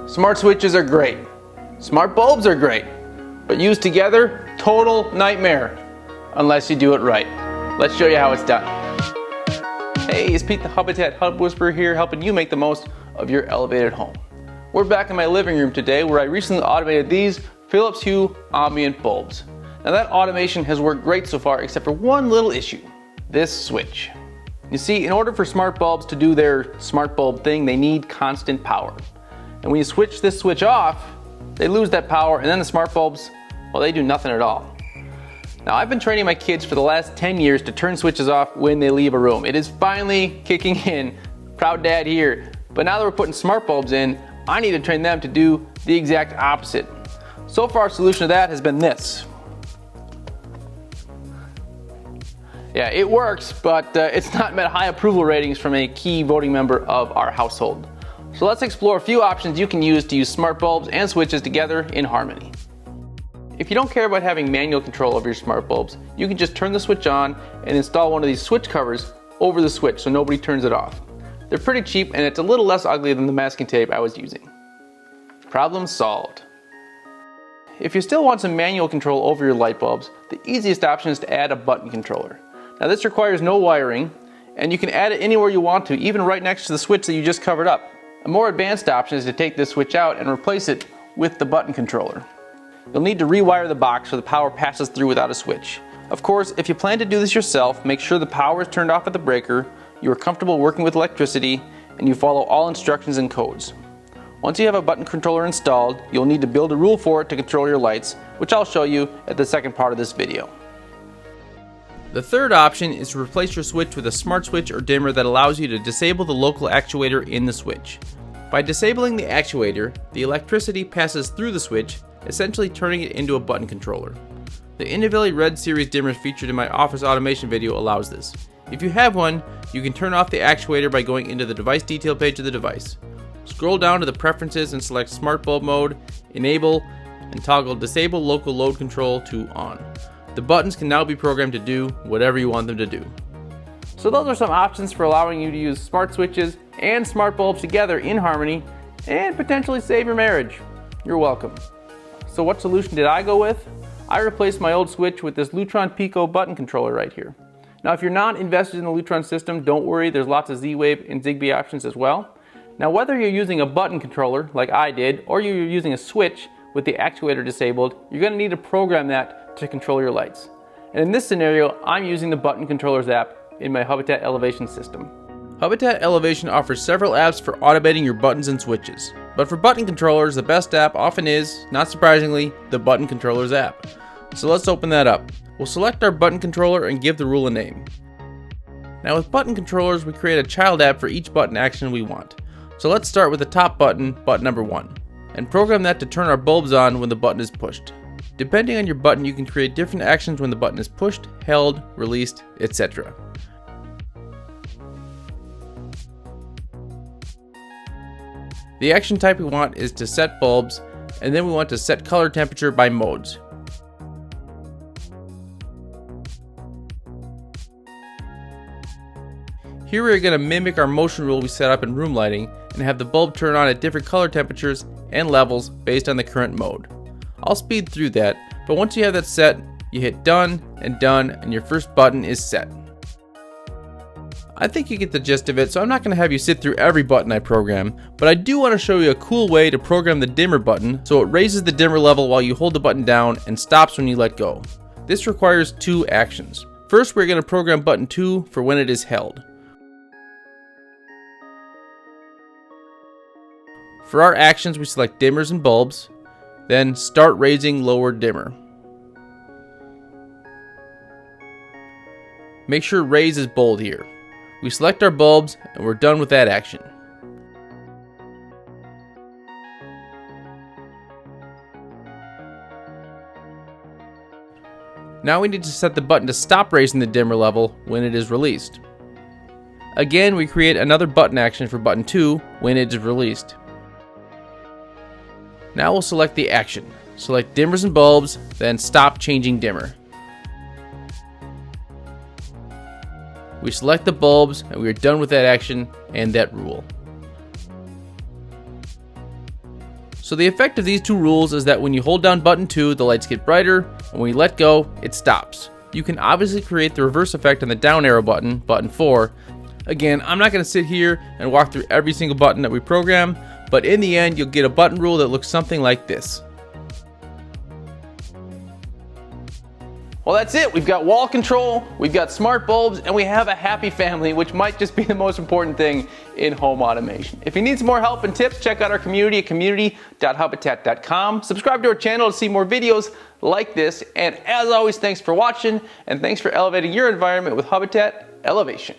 Smart switches are great. Smart bulbs are great. But used together, total nightmare. Unless you do it right. Let's show you how it's done. Hey, it's Pete the Hubitat Hub Whisperer here, helping you make the most of your elevated home. We're back in my living room today where I recently automated these Philips Hue ambient bulbs. Now that automation has worked great so far except for one little issue. This switch. You see, in order for smart bulbs to do their smart bulb thing, they need constant power. And when you switch this switch off, they lose that power, and then the smart bulbs, well, they do nothing at all. Now, I've been training my kids for the last 10 years to turn switches off when they leave a room. It is finally kicking in. Proud dad here. But now that we're putting smart bulbs in, I need to train them to do the exact opposite. So far, our solution to that has been this. Yeah, it works, but it's not met high approval ratings from a key voting member of our household. So let's explore a few options you can use to use smart bulbs and switches together in harmony. If you don't care about having manual control over your smart bulbs, you can just turn the switch on and install one of these switch covers over the switch so nobody turns it off. They're pretty cheap and it's a little less ugly than the masking tape I was using. Problem solved. If you still want some manual control over your light bulbs, the easiest option is to add a button controller. Now this requires no wiring, and you can add it anywhere you want to, even right next to the switch that you just covered up. A more advanced option is to take this switch out and replace it with the button controller. You'll need to rewire the box so the power passes through without a switch. Of course, if you plan to do this yourself, make sure the power is turned off at the breaker, you are comfortable working with electricity, and you follow all instructions and codes. Once you have a button controller installed, you'll need to build a rule for it to control your lights, which I'll show you at the second part of this video. The third option is to replace your switch with a smart switch or dimmer that allows you to disable the local actuator in the switch. By disabling the actuator, the electricity passes through the switch, essentially turning it into a button controller. The Inovelli Red Series Dimmer featured in my office automation video allows this. If you have one, you can turn off the actuator by going into the device detail page of the device. Scroll down to the preferences and select smart bulb mode, enable, and toggle disable local load control to on. The buttons can now be programmed to do whatever you want them to do. So those are some options for allowing you to use smart switches and smart bulbs together in harmony and potentially save your marriage. You're welcome. So what solution did I go with? I replaced my old switch with this Lutron Pico button controller right here. Now if you're not invested in the Lutron system, don't worry, there's lots of Z-Wave and Zigbee options as well. Now whether you're using a button controller like I did or you're using a switch with the actuator disabled, you're going to need to program that to control your lights. And in this scenario, I'm using the Button Controllers app in my Hubitat Elevation system. Hubitat Elevation offers several apps for automating your buttons and switches. But for button controllers, the best app often is, not surprisingly, the Button Controllers app. So let's open that up. We'll select our button controller and give the rule a name. Now with button controllers, we create a child app for each button action we want. So let's start with the top button, button number 1, and program that to turn our bulbs on when the button is pushed. Depending on your button, you can create different actions when the button is pushed, held, released, etc. The action type we want is to set bulbs, and then we want to set color temperature by modes. Here we are going to mimic our motion rule we set up in room lighting and have the bulb turn on at different color temperatures and levels based on the current mode. I'll speed through that, but once you have that set, you hit done, and your first button is set. I think you get the gist of it, so I'm not going to have you sit through every button I program, but I do want to show you a cool way to program the dimmer button so it raises the dimmer level while you hold the button down and stops when you let go. This requires two actions. First, we're going to program button 2 for when it is held. For our actions, we select dimmers and bulbs, then start raising lower dimmer. Make sure raise is bold here. We select our bulbs and we're done with that action. Now we need to set the button to stop raising the dimmer level when it is released. Again, we create another button action for button 2 when it is released. Now we'll select the action. Select dimmers and bulbs, then stop changing dimmer. We select the bulbs and we are done with that action and that rule. So the effect of these two rules is that when you hold down button 2, the lights get brighter, and when you let go, it stops. You can obviously create the reverse effect on the down arrow button, button 4. Again, I'm not going to sit here and walk through every single button that we program, but in the end, you'll get a button rule that looks something like this. Well, that's it. We've got wall control, we've got smart bulbs, and we have a happy family, which might just be the most important thing in home automation. If you need some more help and tips, check out our community at community.hubitat.com. Subscribe to our channel to see more videos like this. And as always, thanks for watching, and thanks for elevating your environment with Hubitat Elevation.